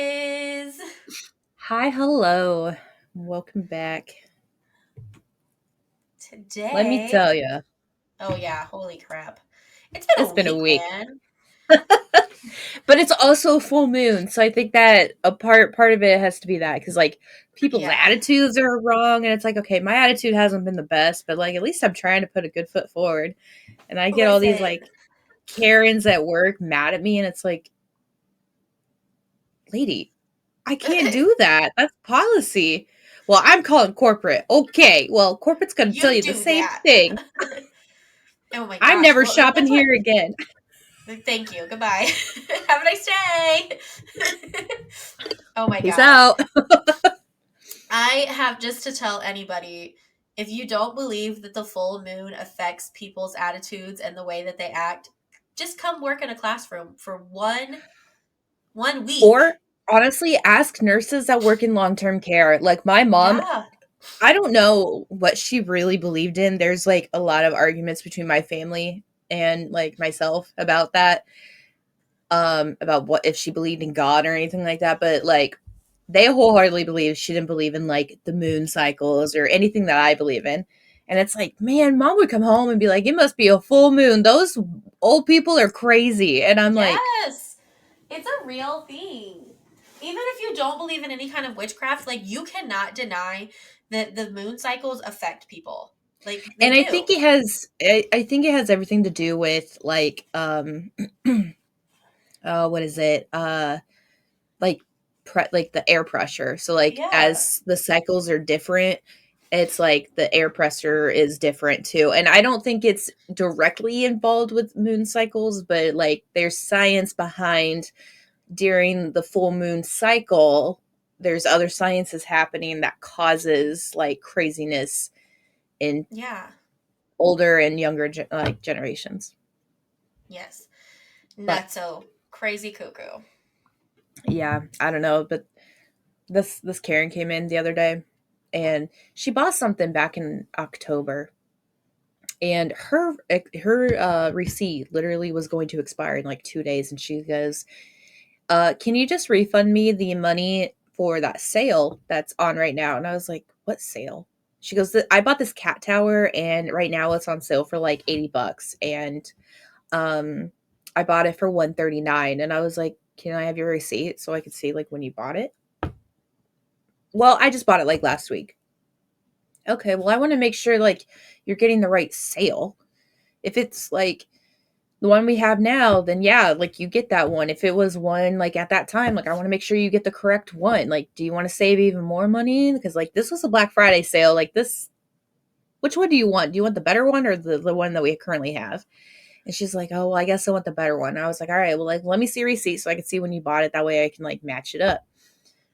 Is Hi, hello. Welcome back. Let me today. tell you, Oh yeah, holy crap. It's been a it's been a week, week. man. But it's also full moon, so I think that a part of it has to be that cuz like people's Yeah. attitudes are wrong and it's like okay, my attitude hasn't been the best, but like at least I'm trying to put a good foot forward. And I get all these Listen. like Karens at work mad at me and it's like, "Lady, I can't do that. That's policy." Well, I'm calling corporate. Okay. Well, corporate's going to tell You you the do same that. thing. Oh my I'm gosh. never Well, shopping that's what. here again. Thank you. Goodbye. Have a nice day. Oh my Peace gosh. out. I have just to tell anybody, if you don't believe that the full moon affects people's attitudes and the way that they act, just come work in a classroom for one week. Or honestly, ask nurses that work in long term care. Like my mom, Yeah. I don't know what she really believed in. There's like a lot of arguments between my family and like myself about that. About what if she believed in God or anything like that. But like they wholeheartedly believe she didn't believe in like the moon cycles or anything that I believe in. And it's like, man, mom would come home and be like, it must be a full moon. Those old people are crazy. And I'm like, Yes. It's a real thing. Even if you don't believe in any kind of witchcraft, like you cannot deny that the moon cycles affect people. Like they and I think do. it has I think it has everything to do with like what is it? Like like the air pressure. So like Yeah. as the cycles are different, it's like the air pressure is different too. And I don't think it's directly involved with moon cycles, but like there's science behind during the full moon cycle, there's other sciences happening that causes like craziness in Yeah. older and younger like generations. Yes. But Not so crazy cuckoo. yeah, I don't know, but this Karen came in the other day and she bought something back in October and her receipt literally was going to expire in like 2 days and she goes, can you just refund me the money for that sale that's on right now?" And I was like, "What sale?" She goes, "I bought this cat tower and right now it's on sale for like $80 and um I bought it for 139." And I was like, "Can I have your receipt so I can see like when you bought it?" "Well, I just bought it like last week." "Okay, well I want to make sure like you're getting the right sale. If it's like the one we have now, then yeah, like you get that one. If it was one like at that time, like I want to make sure you get the correct one. Like, do you want to save even more money? Because like this was a Black Friday sale. Like this, which one do you want? Do you want the better one or the one that we currently have?" And she's like, "Oh, well, I guess I want the better one." And I was like, "All right, well, like let me see a receipt so I can see when you bought it. That way I can like match it up."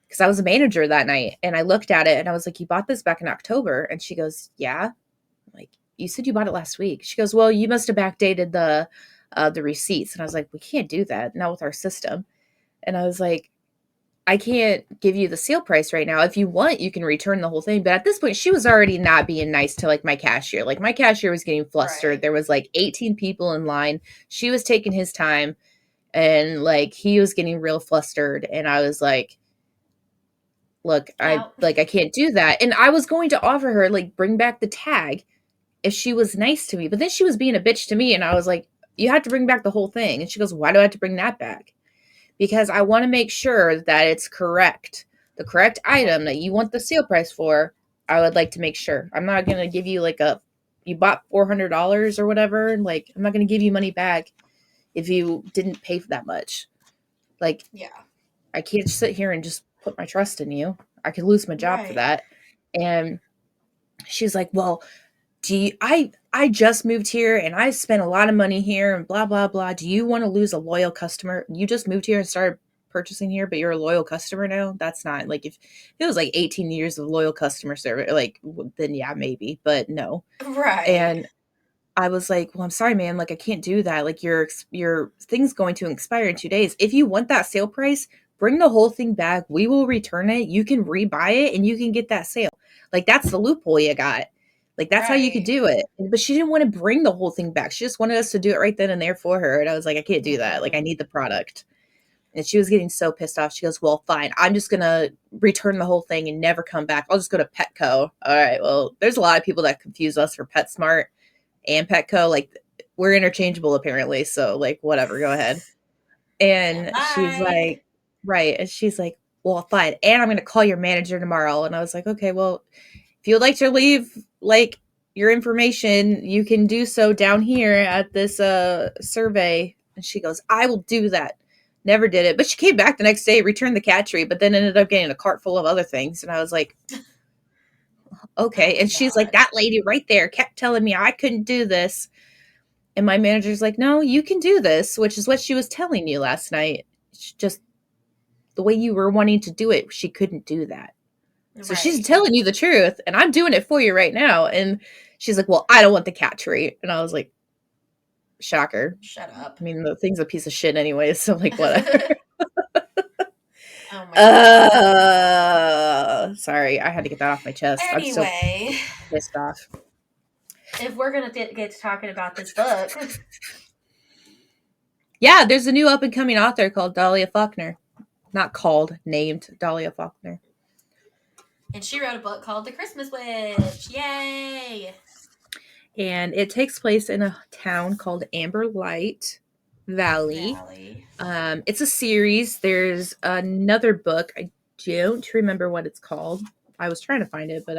Because I was a manager that night and I looked at it and I was like, "You bought this back in October?" And she goes, "Yeah." I'm like, "You said you bought it last week." She goes, "Well, you must have backdated the receipts." And I was like, "We can't do that, not with our system." And I was like, "I can't give you the sale price right now. If you want, you can return the whole thing." But at this point, she was already not being nice to like my cashier. Like my cashier was getting flustered. Right. There was like 18 people in line. She was taking his time and like he was getting real flustered. And I was like, "Look, Now, I can't do that." And I was going to offer her like bring back the tag if she was nice to me. But then she was being a bitch to me, and I was like, "You have to bring back the whole thing." And she goes, "Why do I have to bring that back?" "Because I want to make sure that it's correct. The correct item right. that you want the sale price for, I would like to make sure. I'm not going to give you like a, you bought $400 or whatever, and like, I'm not going to give you money back if you didn't pay for that much. Like, Yeah. I can't sit here and just put my trust in you. I could lose my job for Right. that." And she's like, "Well, do you, I just moved here and I spent a lot of money here and blah blah blah. Do you want to lose a loyal customer? You just moved here and started purchasing here, but you're a loyal customer now. That's not like if it was like 18 years of loyal customer service, like then yeah, maybe, but no." Right. And I was like, "Well, I'm sorry, man. Like I can't do that. Like your thing's going to expire in 2 days. If you want that sale price, bring the whole thing back. We will return it. You can rebuy it and you can get that sale. Like that's the loophole you got. Like that's how you could Right. do it." But she didn't want to bring the whole thing back. She just wanted us to do it right then and there for her. And I was like, "I can't do that. Like I Mm-mm. need the product." And she was getting so pissed off. She goes, well, fine. I'm just going to return the whole thing and never come back. I'll just go to Petco. All right. Well, there's a lot of people that confuse us for PetSmart and Petco. Like, we're interchangeable apparently. So, like, whatever, go ahead. Yeah, And she's bye. like, right. And she's like, well, fine. And I'm going to call your manager tomorrow. And I was like, okay, well, if you would like to leave, like, your information, you can do so down here at this survey. And she goes, I will do that. Never did it. But she came back the next day, returned the cat tree, but then ended up getting a cart full of other things. And I was like, Oh okay. my And she's like, god. that lady right there kept telling me I couldn't do this. And my manager's like, no, you can do this, which is what she was telling you last night. It's just the way you were wanting to do it, she couldn't do that. So she's Right. telling you the truth, and I'm doing it for you right now. And she's like, well, I don't want the cat tree. And I was like, shocker. Shut up. I mean, the thing's a piece of shit anyway, so like, whatever. Oh my god. Sorry, I had to get that off my chest. I'm so Anyway, pissed off. if we're gonna get to talking about this book, Yeah, there's a new up and coming author called Dalea Faulkner. Not called, named Dalea Faulkner. and she wrote a book called The Christmas Witch. Yay! And it takes place in a town called Amber Light Valley. Valley. It's a series. There's another book. I don't remember what it's called. I was trying to find it, but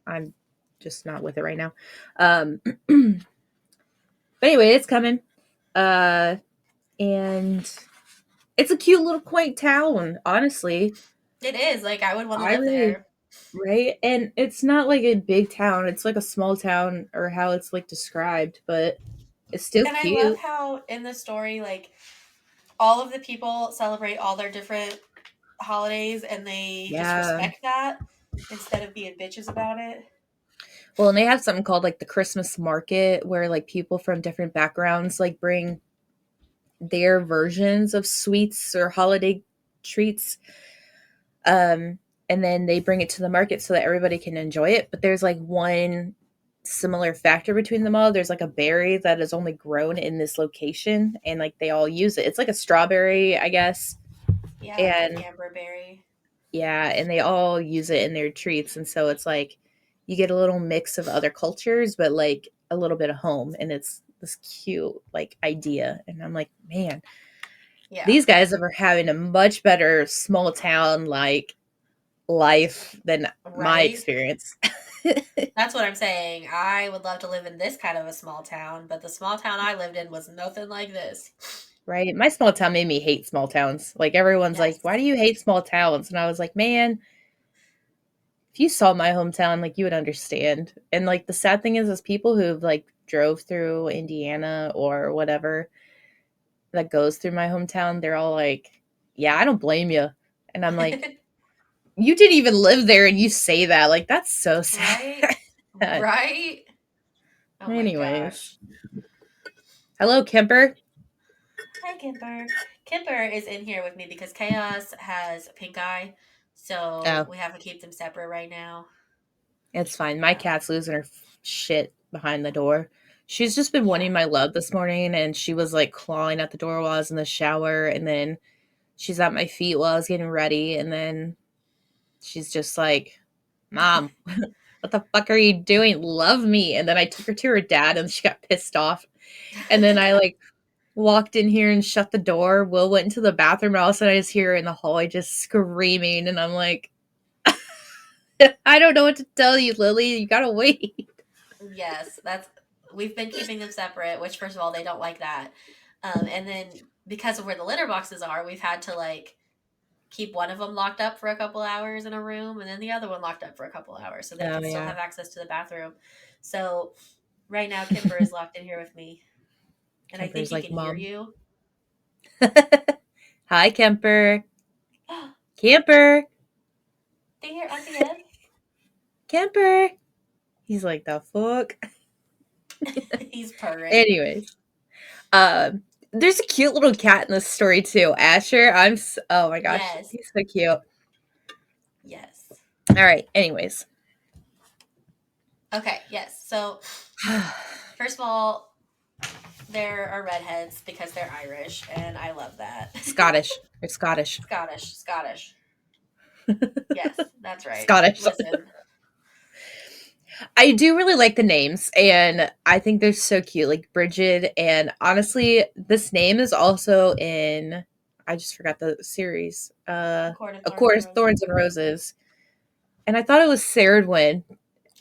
I'm just not with it right now. But anyway, it's coming. And it's a cute little quaint town, honestly. It is. Like, I would want to I live really there. right? And it's not like a big town. It's like a small town or how it's like described, but it's still And I love cute. how in the story, like, all of the people celebrate all their different holidays and they just Yeah. respect that instead of being bitches about it. Well, and they have something called like the Christmas market where like people from different backgrounds like bring their versions of sweets or holiday treats. And then they bring it to the market so that everybody can enjoy it. But there's like one similar factor between them all. There's like a berry that is only grown in this location and like they all use it. It's like a strawberry, I guess. Yeah, like an And amberberry. yeah, and they all use it in their treats. And so it's like you get a little mix of other cultures, but like a little bit of home. And it's this cute like idea. And I'm like, man, Yeah. these guys are having a much better small town like life than my Right? experience. That's what I'm saying. I would love to live in this kind of a small town, but the small town I lived in was nothing like this. Right? My small town made me hate small towns. Like everyone's like, "Why Yes. do you hate small towns?" And I was like, "Man, if you saw my hometown, like you would understand." And like the sad thing is people who've like drove through Indiana or whatever that goes through my hometown, they're all like, "Yeah, I don't blame you." And I'm like, "You didn't even live there and you say that. Like that's so sad." Right? Right? Oh my Anyways, gosh. hello Kemper. Hi, Kimber. Kimber is in here with me because Chaos has pink eye, so Oh, we have to keep them separate right now. it's fine. My cat's losing her shit behind the door. She's just been Yeah. wanting my love this morning, and she was like clawing at the door while I was in the shower, and then she's at my feet while I was getting ready, and then she's just like, "Mom, what the fuck are you doing? Love me!" And then I took her to her dad, and she got pissed off. And then I like walked in here and shut the door. Will went into the bathroom, and all of a sudden I just hear her in the hallway just screaming, and I'm like, I don't know what to tell you, Lily. You gotta wait. Yes, that's we've been keeping them separate, which first of all, they don't like that. And then because of where the litter boxes are, we've had to like keep one of them locked up for a couple hours in a room and then the other one locked up for a couple hours so they Oh can still yeah, have access to the bathroom. So right now Kimber is locked in here with me and I think Kemper's he like, can hear "Mom." you. Hi, Kemper. They Camper. hear Auntie Ed? Kemper. He's like, the fuck? He's purring. Anyways, there's a cute little cat in this story too. Asher. Oh my gosh, Yes. he's so cute. Yes. All right. Anyways. Okay, yes. So first of all, there are redheads because they're Irish, and I love that. Scottish. They're Scottish. Scottish, Scottish. Yes, that's right. Scottish. Listen, I do really like the names, and I think they're so cute, like Bridget. And honestly, this name is also in. I just forgot the series. A Court of Of Thorns and course, Roses. Thorns and Roses. And I thought it was Ceridwen,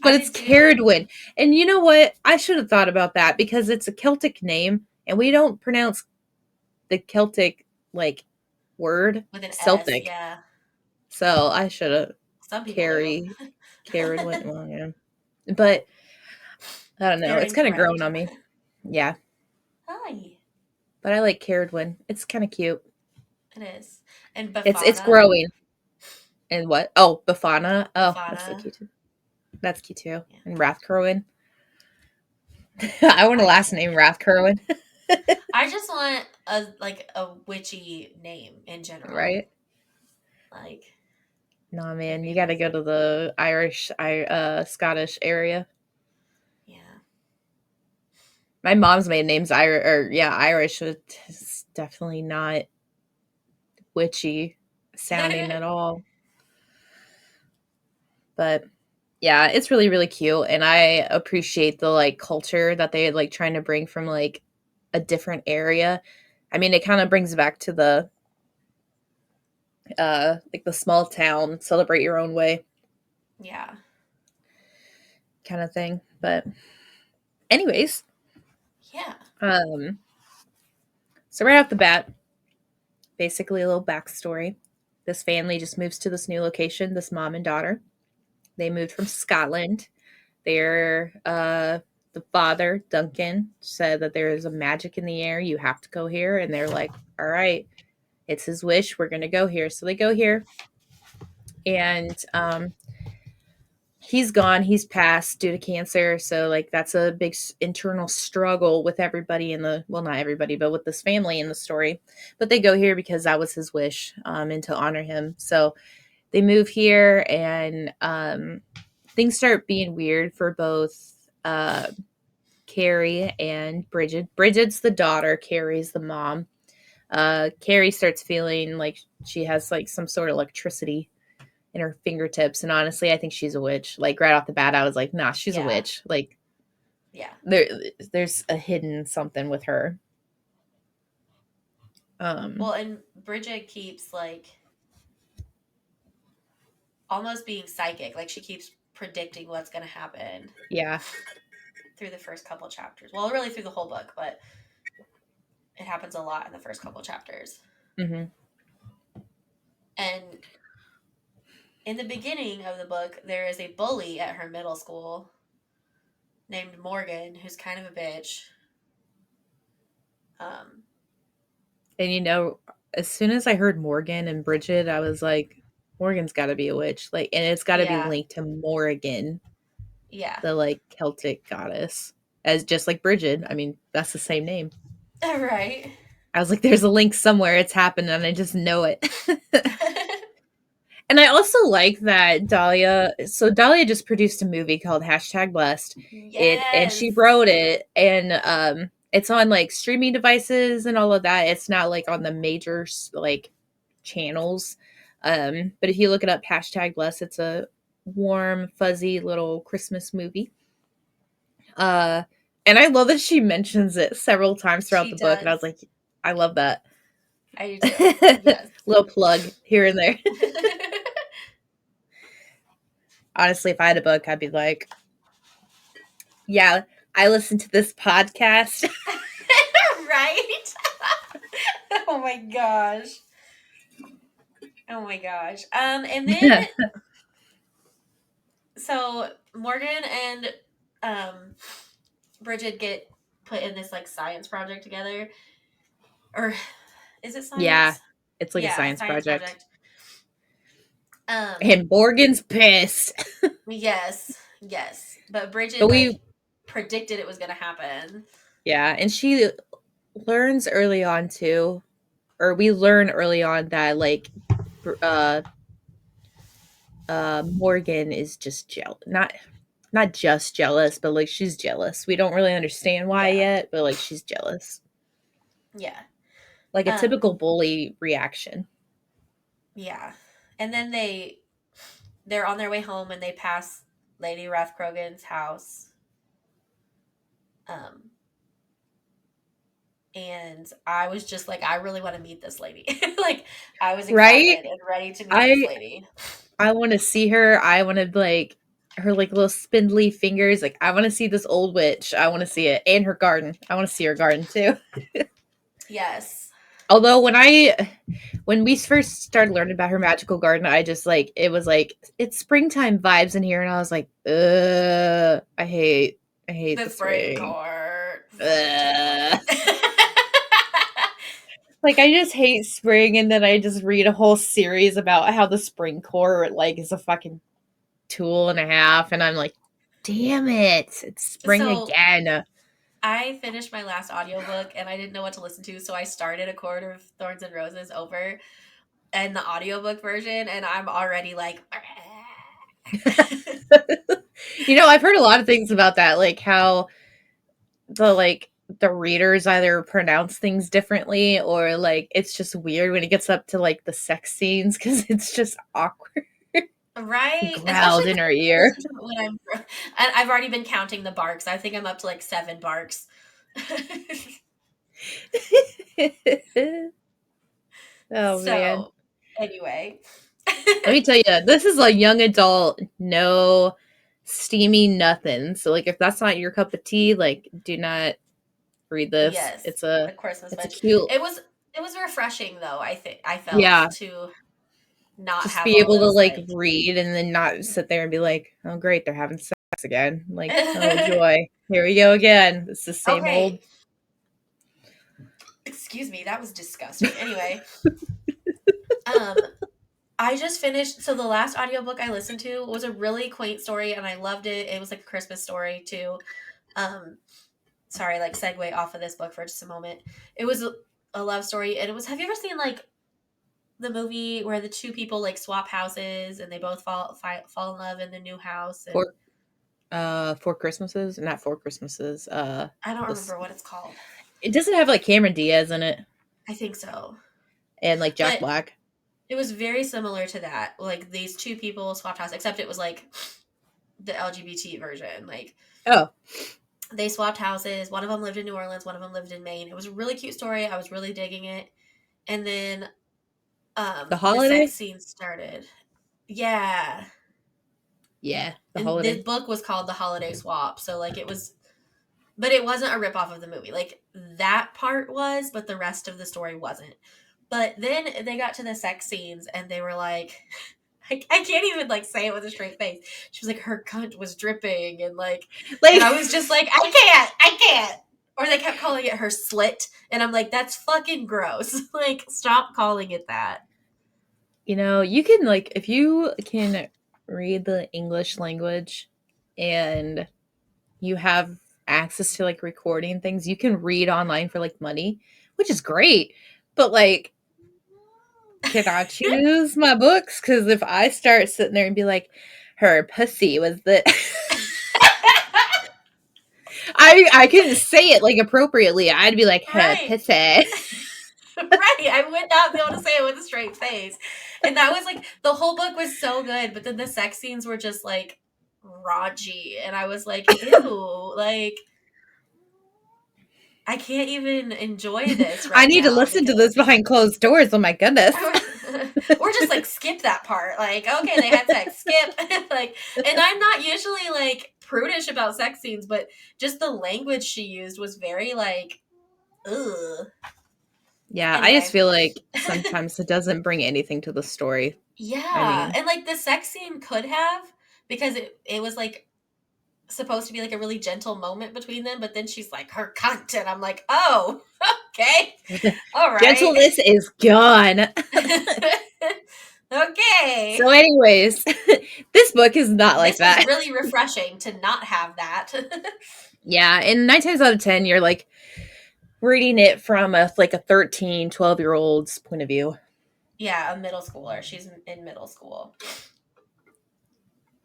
but I it's did too. Caradwyn. And you know what? I should have thought about that because it's a Celtic name, and we don't pronounce the Celtic like word With an S, Celtic. yeah. So I should have Some people do. carry Caradwyn. Well, yeah, but I don't know. You're It's kind of growing incorrect. on me. Yeah, Hi. but I like Caradwyn. It's kind of cute. It is. And It's Bafana. growing. And what? Oh, Bafana. Oh, that's so Bafana. cute too. That's cute too. Yeah. And Rathcorwin. I want a I last name Rathcorwin, I just want a witchy name in general. right? Like Nah, it'd man, be you got to go amazing. to the Scottish area. Yeah. My mom's maiden name's Irish, or yeah, Irish. It's definitely not witchy sounding at all. But yeah, it's really really cute, and I appreciate the like culture that they like trying to bring from like a different area. I mean, it kind of brings back to the like the small town, celebrate your own way Yeah. kind of thing. But anyways, Yeah. um, so right off the bat, basically a little backstory. This family just moves to this new location. This mom and daughter. They moved from Scotland. They're the father, Duncan, said that there is a magic in the air. You have to go here. And they're like, all right, it's his wish. We're going to go here. So they go here. And he's gone. He's passed due to cancer. So, like, that's a big internal struggle with everybody in the, well, not everybody, but with this family in the story. But they go here because that was his wish and to honor him. So they move here and things start being weird for both Carrie and Bridget. Bridget's the daughter, Carrie's the mom. Carrie starts feeling like she has like some sort of electricity in her fingertips, and honestly, I think she's a witch. Like right off the bat, I was like, "Nah, she's a Yeah. witch." Like Yeah. there's a hidden something with her. Well, and Bridget keeps like almost being psychic. Like she keeps predicting what's going to happen Yeah. through the first couple chapters. Well, really through the whole book, but it happens a lot in the first couple chapters. Hmm. And in the beginning of the book, there is a bully at her middle school named Morgan who's kind of a bitch. Um, And as soon as I heard Morgan and Bridget, I was like, Morgan's got to be a witch. Like, and it's got to be yeah. linked to Morrigan, Yeah. the like Celtic goddess, as just like Bridget. I mean, that's the same name. Right. I was like, there's a link somewhere. It's happened, and I just know it. And I also like that Dahlia. So Dahlia just produced a movie called #Blessed. It and Yes. she wrote it, and it's on like streaming devices and all of that. It's not like on the major like channels. But if you look it up, #Blessed, it's a warm, fuzzy little Christmas movie. Uh, and I love that she mentions it several times throughout She the book, and I was does. like, I love that. I do too. Yes. Little plug here and there. Honestly, if I had a book, I'd be like, yeah, I listened to this podcast. Right? Oh my gosh. Oh my gosh. And then so Morgan and um Bridget get put in this like science project together. Or is it Yeah, science? it's like a Yeah, a science science project. project. Um And Morgan's pissed. yes, yes. But Bridget But like predicted it was gonna happen. yeah, and she learns early on too, or we learn early on that like, uh, Morgan is just not. not just jealous, but like she's jealous. We don't really understand why Yeah. yet, but like she's jealous. Yeah. Like a Um, typical bully reaction. yeah. And then they're on their way home and they pass Lady Rathcrogan's house. Um, and I was just like, I really want to meet this lady. Like, I was Right? excited and ready to meet this I lady. I want to see her. I want to like her like little spindly fingers. Like I want to see this old witch. I want to see it and her garden. I want to see her garden too. Yes. Although when we first started learning about her magical garden, I just like it was like it's springtime vibes in here, and I was like, I hate The the spring spring. court. Fucking Ugh. hate. Like I just hate spring, and then I just read a whole series about how the spring court like is a fucking tool and a half, and I'm like, damn it, it's spring So again. I finished my last audiobook and I didn't know what to listen to, so I started A Court of Thorns and Roses over and the audiobook version, and I'm already like I've heard a lot of things about that, like how the readers either pronounce things differently or like it's just weird when it gets up to like the sex scenes because it's just awkward. right, especially Growled in because her I ear. listen to it when and I've already been counting the barks. I think I'm up to like 7 barks. Oh man. So anyway. Let me tell you, this is a young adult, no steamy nothing. So like if that's not your cup of tea, like do not read this. Yes, It's a the Christmas it's a witch. cute, It was refreshing though. I think I felt yeah, to not just have be all able to those like like read and then not sit there and be like, "Oh great, they're having sex again." Like, "Oh joy. Here we go again. It's the same old." okay, excuse me, that was disgusting. Anyway, um I just finished so the last audiobook I listened to was a really quaint story and I loved it. It was like a Christmas story too. Um sorry, like segue off of this book for just a moment. It was a love story and it was have you ever seen like the movie where the two people like swap houses and they both fall in love in the new house and Four Four Christmases? Not Four Christmases. I don't This remember what it's called. it doesn't have like Cameron Diaz in it I think so. and like Jack But Black. it was very similar to that. Like these two people swapped house, except it was like the LGBT version. Like Oh, they swapped houses. One of them lived in New Orleans, one of them lived in Maine. It was a really cute story. I was really digging it. And then The the sex Holiday? scene started. Yeah. Yeah, The And the Holiday. book was called The Holiday Swap. So like it was but it wasn't a ripoff of the movie. Like that part was, but the rest of the story wasn't. But then they got to the sex scenes and they were like, I can't even like say it with a straight face. She was like, her cunt was dripping and Like I was just like, I can't. Or they kept calling it her slit. And I'm like, that's fucking gross. Like, stop calling it that. you can like if you can read the English language and you have access to like recording things, you can read online for like money, which is great. But like, can I choose my books? Because if I start sitting there and be like, her pussy was the I couldn't say it like appropriately. I'd be like her Right. pussy. Right. I would not be able to say it with a straight face. And that was like the whole book was so good, but then the sex scenes were just like raunchy. And I was like, ew, like I can't even enjoy this I right need to now listen to because this behind closed doors. Oh my goodness. or just like skip that part. Like, okay, they had sex, skip. Like, and I'm not usually like prudish about sex scenes, but just the language she used was very like, ugh. Yeah, I just Anyway, feel like sometimes it doesn't bring anything to the story. I yeah, mean, and like the sex scene could have because it was like supposed to be like a really gentle moment between them, but then she's like her cunt, and I'm like, oh, okay, all right, gentleness is gone. okay. So, anyways, this book is not like This was that. really refreshing to not have that. Yeah, and 9 times out of 10, you're like reading it from a like a 13, 12 year old's point of view. Yeah, a middle schooler. She's in middle school.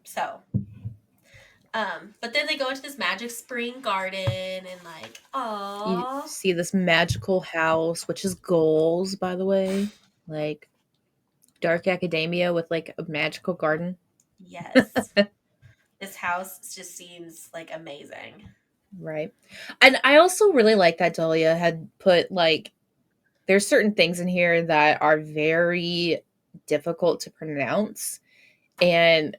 So, But then they go into this magic spring garden and like, You oh, see this magical house, which is goals, by the way, like dark academia with like a magical garden. yes, this house just seems like amazing. Right. And I also really like that Dahlia had put like there's certain things in here that are very difficult to pronounce and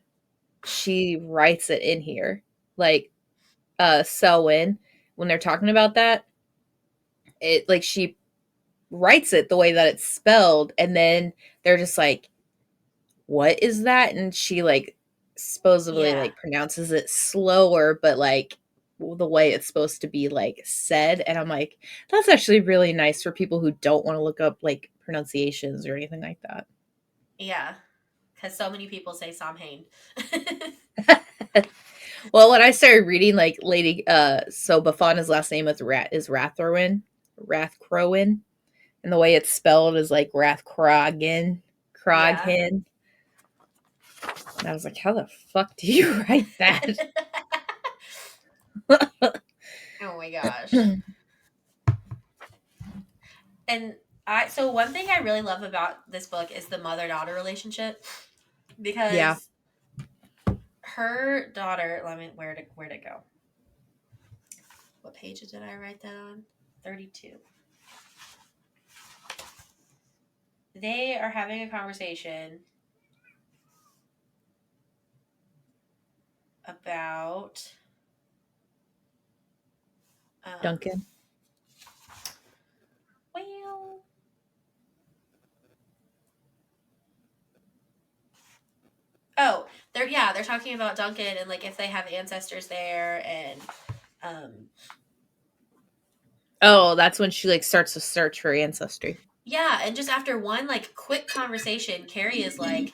she writes it in here. Like Selwyn, when they're talking about that, it like she writes it the way that it's spelled and then they're just like what is that? And she like supposedly Yeah, like pronounces it slower, but like the way it's supposed to be like said. And I'm like, that's actually really nice for people who don't want to look up like pronunciations or anything like that. yeah, because so many people say Samhain. Well, when I started reading like Lady so Bafana's last name is Rathrowin, Rathcrowin, and the way it's spelled is like Rathcrogin, Yeah. Croghin. And I was like, how the fuck do you write that? Oh my gosh. And so one thing I really love about this book is the mother daughter relationship Yeah. because her daughter, let me where'd it go? What page did I write that on? 32. They are having a conversation about um Duncan. well oh, they're talking about Duncan and like if they have ancestors there and um Oh, that's when she like starts to search for ancestry. yeah, and just after one like quick conversation, Carrie is like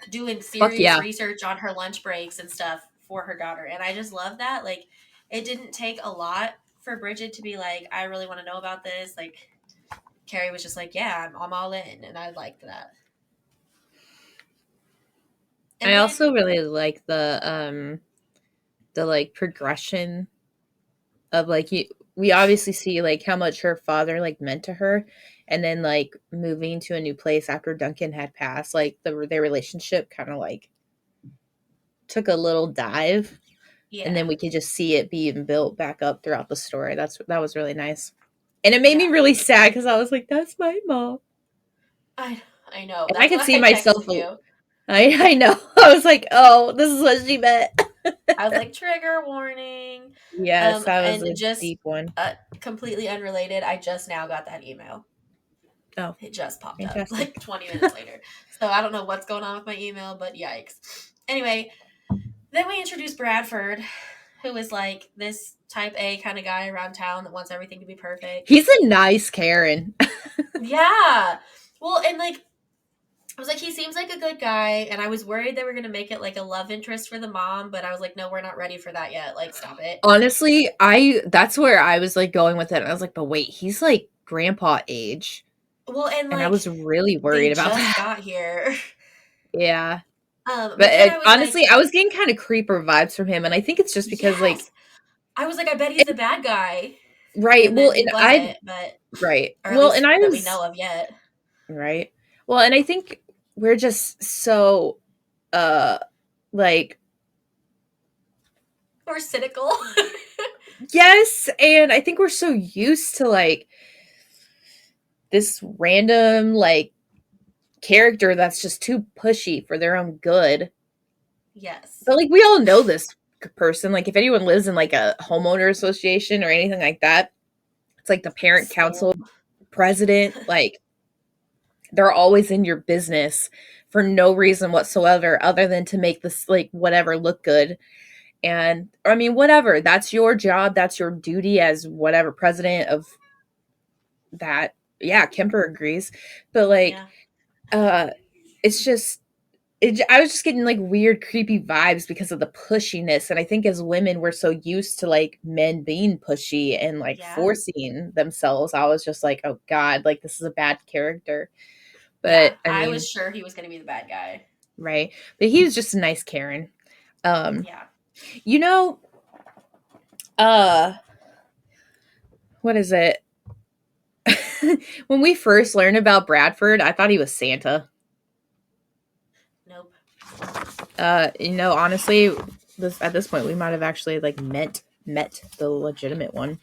doing Fuck serious yeah. research on her lunch breaks and stuff for her daughter. And I just love that. Like, it didn't take a lot for Bridget to be like, I really want to know about this. Like, Carrie was just like, yeah, I'm all in. And I liked that. And I then, also really like the like progression of like you we obviously see like how much her father like meant to her and then like moving to a new place after Duncan had passed like their relationship kind of like took a little dive and yeah, then we could just see it being built back up throughout the story. That was really nice. And it made me yeah. really sad cuz I was like that's my mom. I, I know. And I That's could why see I myself texted you. I know. I was like, "Oh, this is what she meant." I was like, trigger warning. Yes, that was And a just deep one. completely unrelated, I just now got that email. Oh, It just popped up fantastic. like 20 minutes later. So I don't know what's going on with my email, but yikes. Anyway, then we introduced Bradford, who is like this type A kind of guy around town that wants everything to be perfect. He's a nice Karen. Yeah. Well, and like, I was like, he seems like a good guy. And I was worried they were going to make it like a love interest for the mom, but I was like, no, we're not ready for that yet. Like, stop it. Honestly, I that's where I was like going with it. I was like, but wait, he's like grandpa age. Well, and And I like, was really they worried about just that. got here. Yeah. But But then I was like, honestly, I was getting kind of creeper vibes from him. And I think it's just because, like, yes. I was like, I bet he's the and, bad guy. right. And Well, then and he wasn't, but, right. or at Well, and least I that we was, know of yet. right. Well, and I think we're just so, uh, like, Or cynical. yes. And I think we're so used to, like, this random, like, character that's just too pushy for their own good. Yes. But like we all know this person. Like if anyone lives in like a homeowner association or anything like that, it's like the parent council School. president. Like they're always in your business for no reason whatsoever, other than to make this like whatever look good. And I mean, whatever. That's your job. That's your duty as whatever president of that. Yeah, Kemper agrees. But like, Yeah. uh, it's just I was just getting like weird, creepy vibes because of the pushiness. And I think as women, we're so used to like men being pushy and like Yeah. forcing themselves. I was just like, oh God, like this is a bad character. Yeah. But I I mean, was sure he was going to be the bad guy. right. But he was just a nice Karen. Um, Yeah. You know, uh, what is it? When we first learned about Bradford, I thought he was Santa. Nope. Honestly, this at this point we might have actually like met the legitimate one.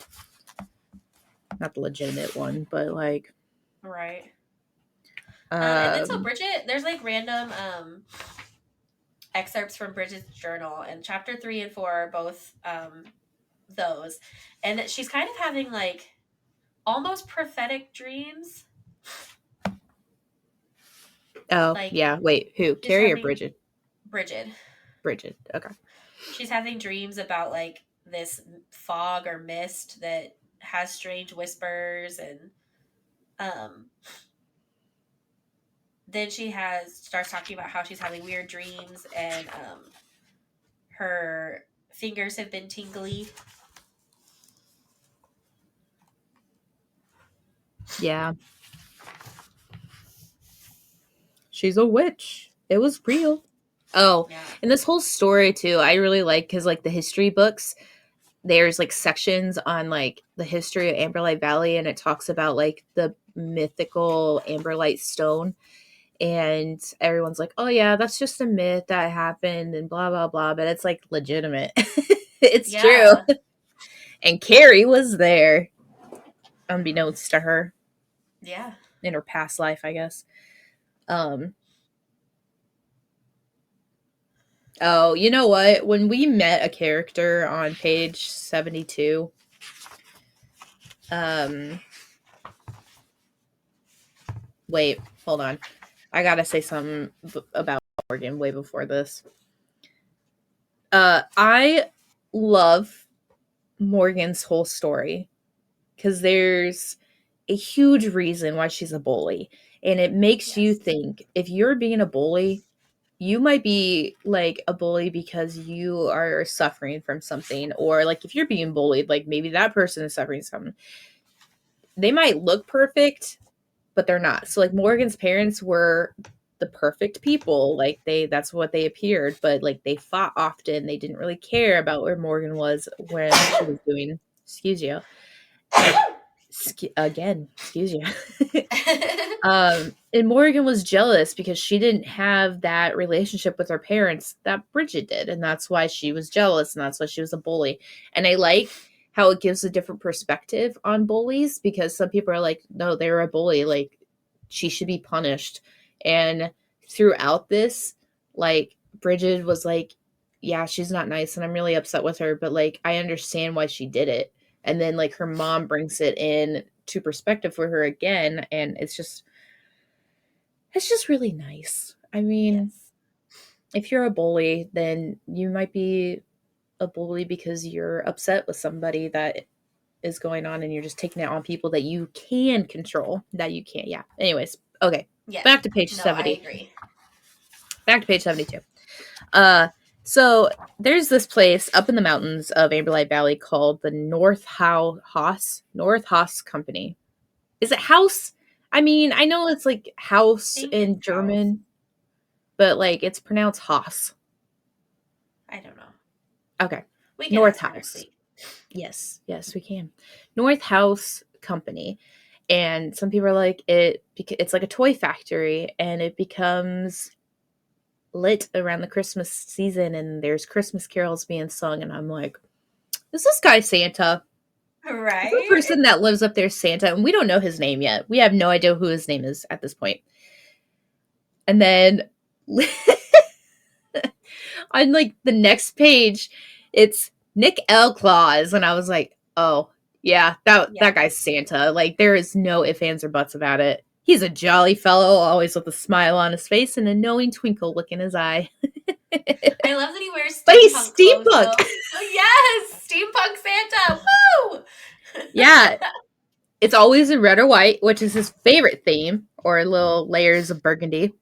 Not the legitimate one, but like Right. And then so um Bridget, there's like random excerpts from Bridget's journal, and chapter 3 and 4 are both those, and that she's kind of having like almost prophetic dreams. oh Like yeah, wait, who? she's Carrie or having Bridget? Bridget. Bridget. Okay. She's having dreams about like this fog or mist that has strange whispers, and um then she has starts talking about how she's having weird dreams, and her fingers have been tingly. Yeah. She's a witch. It was real. Oh, Yeah. and this whole story too, I really like because like the history books, there's like sections on like the history of Amberlight Valley, and it talks about like the mythical Amberlight stone, and everyone's like, "Oh yeah, that's just a myth that happened," and blah blah blah. But it's like legitimate. It's true, Yeah. and Carrie was there, unbeknownst to her Yeah. in her past life, I guess. Um, Oh, you know what? When we met a character on page 72, um, wait, hold on. I gotta say something about Morgan way before this. I love Morgan's whole story because there's a huge reason why she's a bully. And it makes you Yes. think if you're being a bully, you might be like a bully because you are suffering from something, or like if you're being bullied, like maybe that person is suffering something. They might look perfect, but they're not. So like Morgan's parents were the perfect people. Like that's what they appeared, but like they fought often. They didn't really care about where Morgan was when she was doing excuse you. Again, excuse you. And Morgan was jealous because she didn't have that relationship with her parents that Bridget did, and that's why she was jealous, and that's why she was a bully. And I like how it gives a different perspective on bullies because some people are like, no, they're a bully, like she should be punished. And throughout this, like Bridget was like, yeah, she's not nice, and I'm really upset with her, but like I understand why she did it. And then like her mom brings it in to perspective for her again, and it's just really nice. I mean, Yes. if you're a bully, then you might be a bully because you're upset with somebody that is going on and you're just taking it on people that you can control, that you can't. Yeah. Anyways, okay. Yes. Back to page No, I 70. agree. Back to page 72. Uh so there's this place up in the mountains of Amberlight Valley called the North Haas Company. Is it house? I mean, I know it's like I house think in it's house. German, but like it's pronounced Haas. I don't know. Okay. We can North ask her next House. week. Yes, yes, we can. North House Company. And some people are like it's like a toy factory and it becomes lit around the Christmas season and there's Christmas carols being sung and I'm like, is this guy Santa? Is the Right? person that lives up there Santa? And we don't know his name yet. We have no idea who his name is at this point. And then on like the next page, it's Nick L. Claus, and I was like, oh yeah, that Yeah. guy's Santa. Like there is no ifs, ands, or buts about it. He's a jolly fellow, always with a smile on his face and a knowing twinkle look in his eye. I love that he wears But he's steampunk clothes steampunk. though. Oh yes, steampunk Santa. Woo! Yeah, it's always in red or white, which is his favorite theme, or little layers of burgundy.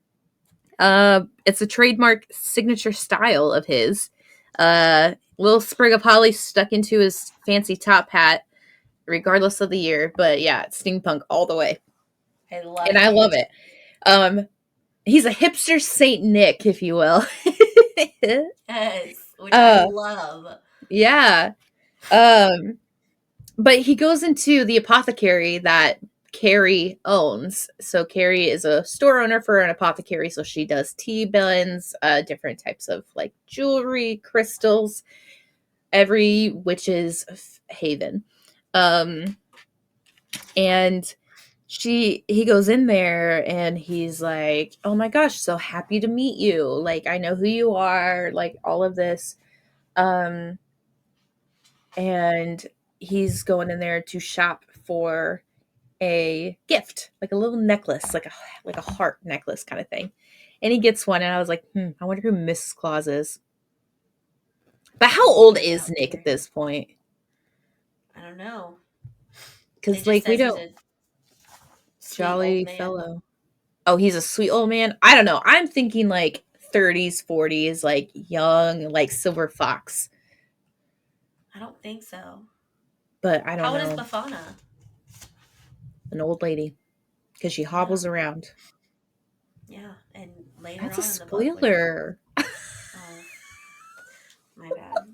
It's a trademark signature style of his. Little sprig of holly stuck into his fancy top hat, regardless of the year. But yeah, it's steampunk all the way, I love and I love it. it. He's a hipster Saint Nick, if you will. Yes. which I Uh, love. yeah. Um, but he goes into the apothecary that Carrie owns. So Carrie is a store owner for an apothecary, so she does tea blends, different types of like jewelry, crystals, every witch's haven. Um, and he goes in there and he's like, "Oh my gosh, so happy to meet you. Like I know who you are, like all of this." Um and he's going in there to shop for a gift, like a little necklace, like a heart necklace kind of thing. And he gets one and I was like, I wonder who Mrs. Claus is." But how We'll old find is out Nick at later. this point? I don't know. It Cuz just like we says he's don't a sweet old jolly man. fellow. Oh, he's a sweet old man. I don't know. I'm thinking like 30s, 40s, like young, like silver fox. I don't think so. But I don't How old is know. Bafana? An old lady because she Yeah, hobbles around. yeah. And later That's a on in the book when spoiler. oh my bad.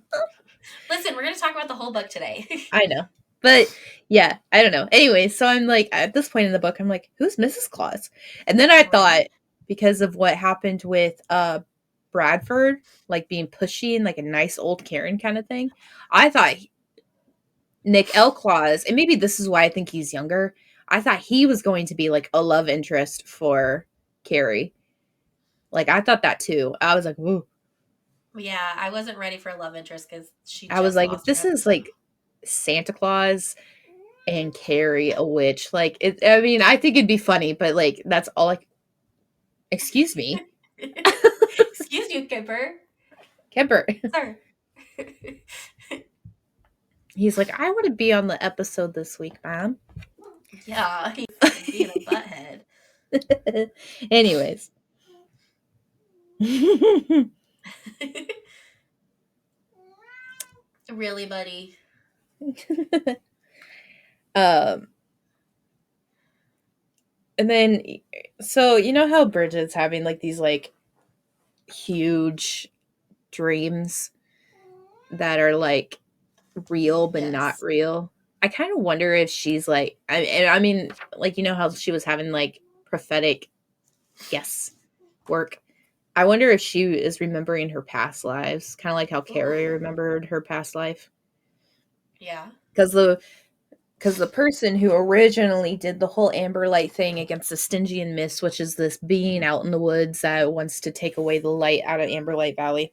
Listen, we're gonna talk about the whole book today. I know. But yeah, I don't know. Anyway, so I'm like, at this point in the book, I'm like, who's Mrs. Claus? And then I thought, Right? because of what happened with Bradford, like being pushy and like a nice old Karen kind of thing, I thought Nick L. Claus, and maybe this is why I think he's younger. I thought he was going to be like a love interest for Carrie. Like I thought that too. I was like, woo. Yeah, I wasn't ready for a love interest because she I was just like, if lost her this is husband. like Santa Claus and Carrie a witch, like it, I mean, I think it'd be funny, but like that's all like, excuse me, Excuse you, Kipper. Kemper. Sir. He's like, I want to be on the episode this week, mom. Yeah, he's being a butthead. Anyways. Really, buddy? um and then so you know how Bridget's having like these like huge dreams that are like real but not Yes. real. I kind of wonder if she's like I mean like you know how she was having like prophetic guess work. I wonder if she is remembering her past lives, kind of like how Carrie Ooh. remembered her past life. Yeah. Because the person who originally did the whole Amber Light thing against the Stygian Mist, which is this being out in the woods that wants to take away the light out of Amber Light Valley,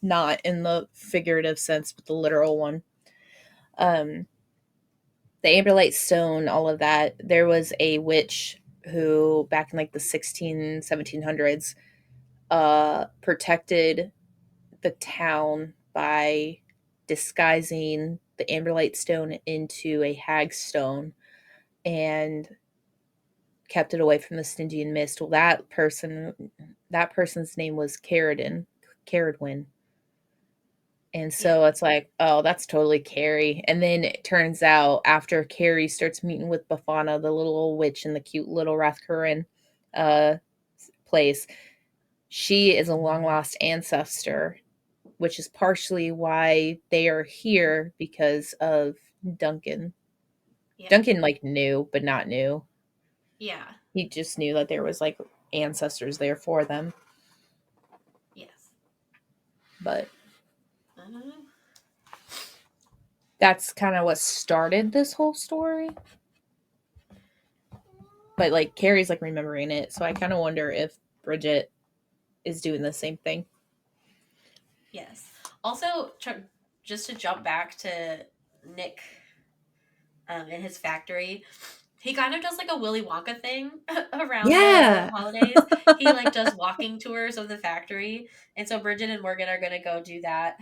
not in the figurative sense, but the literal one. Um, the Amber Light Stone, all of that. There was a witch who, back in like the 1700s, protected the town by disguising the Amberlight Stone into a hag stone and kept it away from the Stygian Mist. Well, that person's name was Caradwyn. And Yeah. so it's like, oh, that's totally Carrie. And then it turns out after Carrie starts meeting with Bafana, the little old witch in the cute little Rathcurin uh, place, she is a long lost ancestor, which is partially why they are here because of Duncan. Yeah. Duncan like knew, but not knew. Yeah. He just knew that there was like ancestors there for them. Yes. But Uh, that's kind of what started this whole story. But like Carrie's like remembering it, so I kind of wonder if Bridget is doing the same thing. yes. Also, just to jump back to Nick in his factory, he kind of does like a Willy Wonka thing around the Yeah. holidays. He like does walking tours of the factory, and so Bridget and Morgan are gonna go do that,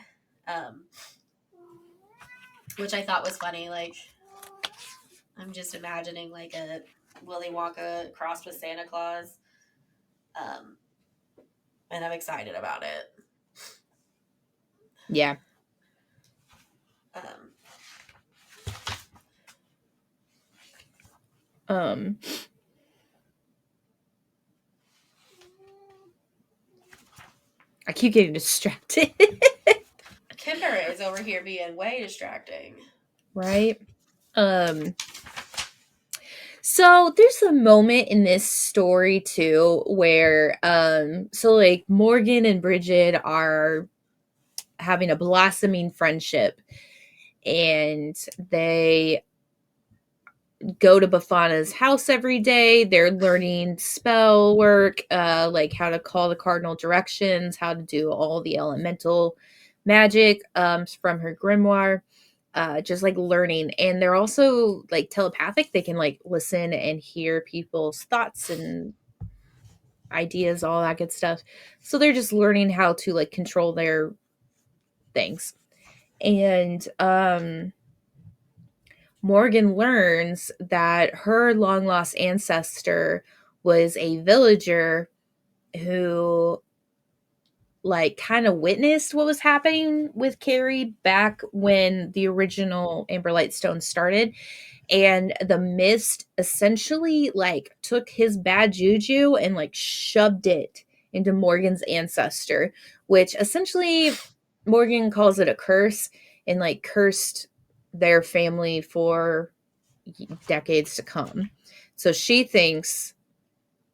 um, which I thought was funny. Like I'm just imagining like a Willy Wonka crossed with Santa Claus, um, and I'm excited about it. Yeah. Um, Um I keep getting distracted. Kimber is over here being way distracting. Right? Um, so there's a moment in this story too where so like Morgan and Bridget are having a blossoming friendship, and they go to Bafana's house every day. They're learning spell work, like how to call the cardinal directions, how to do all the elemental magic from her grimoire. Just like learning, and they're also like telepathic. They can like listen and hear people's thoughts and ideas, all that good stuff. So they're just learning how to like control their things. And Morgan learns that her long lost ancestor was a villager who like kind of witnessed what was happening with Carrie back when the original Amber Light Stone started, and the mist essentially like took his bad juju and like shoved it into Morgan's ancestor, which essentially Morgan calls it a curse, and like cursed their family for decades to come. So she thinks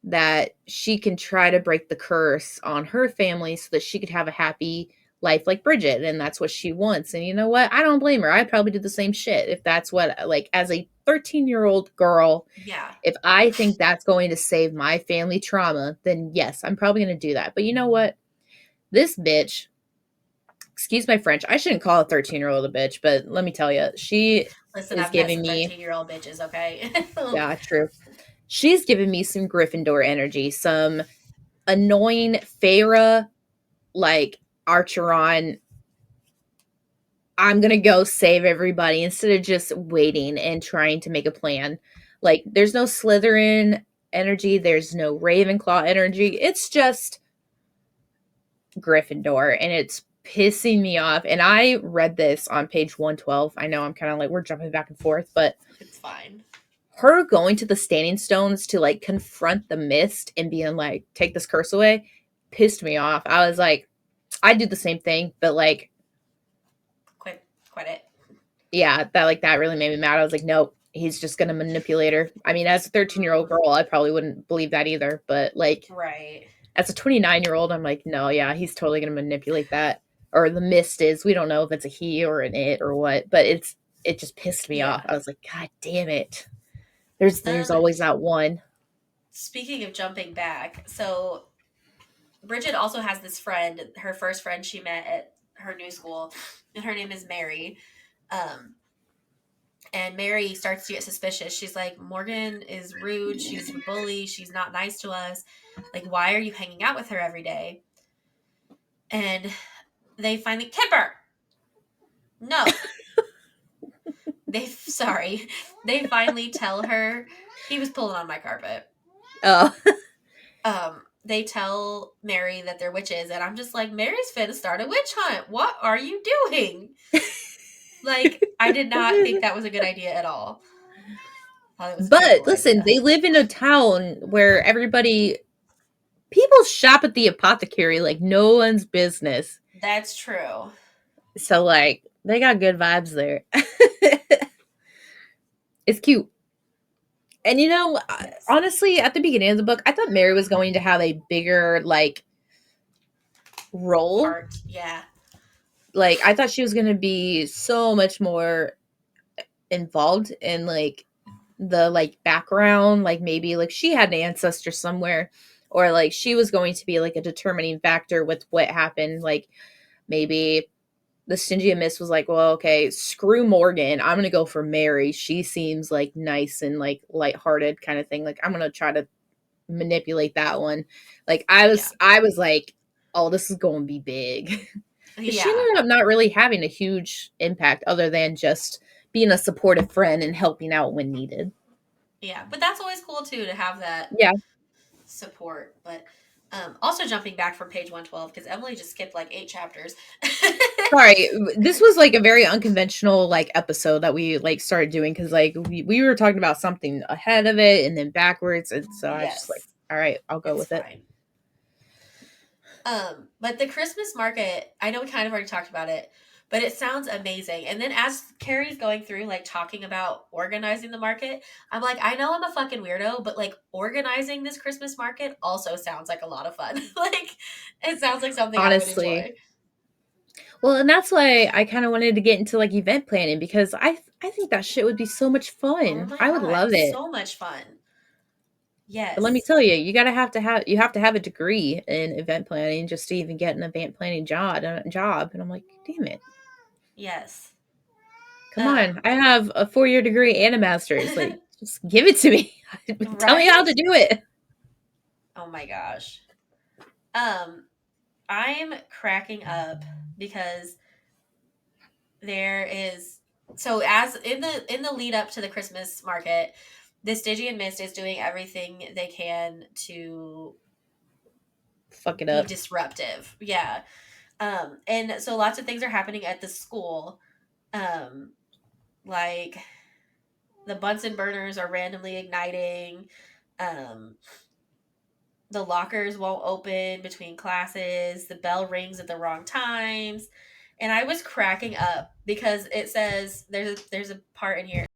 that she can try to break the curse on her family so that she could have a happy life like Bridget, and that's what she wants. And you know what? I don't blame her. I'd probably do the same shit if that's what, like, as a 13-year-old girl, Yeah. if I think that's going to save my family trauma, then yes, I'm probably going to do that. But you know what? This bitch, excuse my French, I shouldn't call a 13-year-old a bitch, but let me tell you, she Listen, is I've met giving some me, 13-year-old bitches, okay? yeah, true. She's giving me some Gryffindor energy, some annoying Feyre, like Archeron. I'm gonna go save everybody instead of just waiting and trying to make a plan. Like, there's no Slytherin energy, there's no Ravenclaw energy. It's just Gryffindor, and it's pissing me off. And I read this on page 112. I know I'm kind of like we're jumping back and forth, but It's fine. her going to the Standing Stones to like confront the mist and being like, take this curse away, pissed me off. I was like, I do the same thing, but like, Quit it. yeah, that really made me mad. I was like, nope, he's just gonna manipulate her. I mean, as a 13-year-old girl, I probably wouldn't believe that either. But like, Right. as a 29-year-old, I'm like, no, yeah, he's totally gonna manipulate that. Or the mist is. We don't know if it's a he or an it or what, but it just pissed me off. Yeah. I was like, God damn it. There's Um, always that one. Speaking of jumping back, so Bridget also has this friend, her first friend she met at her new school, and her name is Mary. Um, and Mary starts to get suspicious. She's like, Morgan is rude. She's a bully. She's not nice to us. Like, why are you hanging out with her every day? And they finally, Kipper, no. Sorry. They finally tell her he was pulling on my carpet. Oh, They tell Mary that they're witches, and I'm just like, Mary's finna start a witch hunt. What are you doing? Like, I did not think that was a good idea at all. I thought it was a but terrible listen, idea. they live in a town where people shop at the apothecary like no one's business. That's true. So like they got good vibes there. It's cute. And you know, Yes. honestly, at the beginning of the book, I thought Mary was going to have a bigger like role. Part, yeah. Like I thought she was going to be so much more involved in like the like background, like maybe like she had an ancestor somewhere, or like she was going to be like a determining factor with what happened. Like maybe the stingy miss was like, well, okay, screw Morgan, I'm gonna go for Mary, she seems like nice and like lighthearted kind of thing, like I'm gonna try to manipulate that one. Like Yeah. I was like, oh, this is gonna be big. Because she Yeah. ended up not really having a huge impact other than just being a supportive friend and helping out when needed. Yeah. But that's always cool too to have that Yeah. support. But also jumping back from page 112, because Emily just skipped like 8 chapters. Sorry, this was like a very unconventional like episode that we like started doing because like we were talking about something ahead of it and then backwards, and so I just like, Yes. all right, I'll go It's with it. fine. But the Christmas market, I know we kind of already talked about it, but it sounds amazing. And then as Carrie's going through, like talking about organizing the market, I'm like, I know I'm a fucking weirdo, but like organizing this Christmas market also sounds like a lot of fun. Like, it sounds like something I would Honestly. enjoy. Well, and that's why I kind of wanted to get into like event planning because I think that shit would be so much Oh fun. my I would God, love it. so much fun. But let me Yes, tell you, you have to have a degree in event planning just to even get an event planning job. And I'm like, damn it. yes. Come on. Um, I have a 4-year degree and a master's. Like, just give it to me. Tell me how right? to do it. Oh my gosh. Um, I'm cracking up because there is so as in the lead up to the Christmas market, this Digi and Mist is doing everything they can to Fuck it be up. disruptive. Yeah. And so lots of things are happening at the school. Um, like the Bunsen burners are randomly igniting. Um, the lockers won't open between classes. The bell rings at the wrong times. And I was cracking up because it says there's a part in here.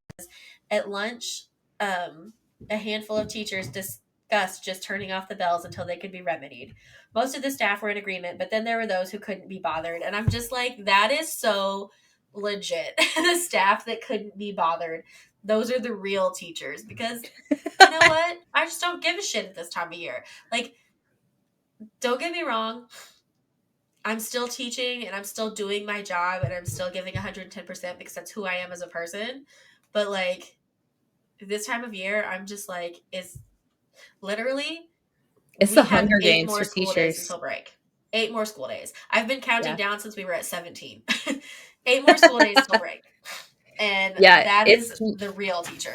At lunch, um, a handful of teachers discussed just turning off the bells until they could be remedied. Most of the staff were in agreement, but then there were those who couldn't be bothered. And I'm just like, that is so legit. The staff that couldn't be bothered, those are the real teachers because you know what? I just don't give a shit at this time of year. Like, don't get me wrong. I'm still teaching and I'm still doing my job and I'm still giving 110% because that's who I am as a person. But like, this time of year, I'm just like, is literally, It's the we have Hunger 8 Games more for school days teachers. until break. 8 more school days. I've been counting Yeah. down since we were at 17. 8 more school days till break. And Yeah, that is the real teacher.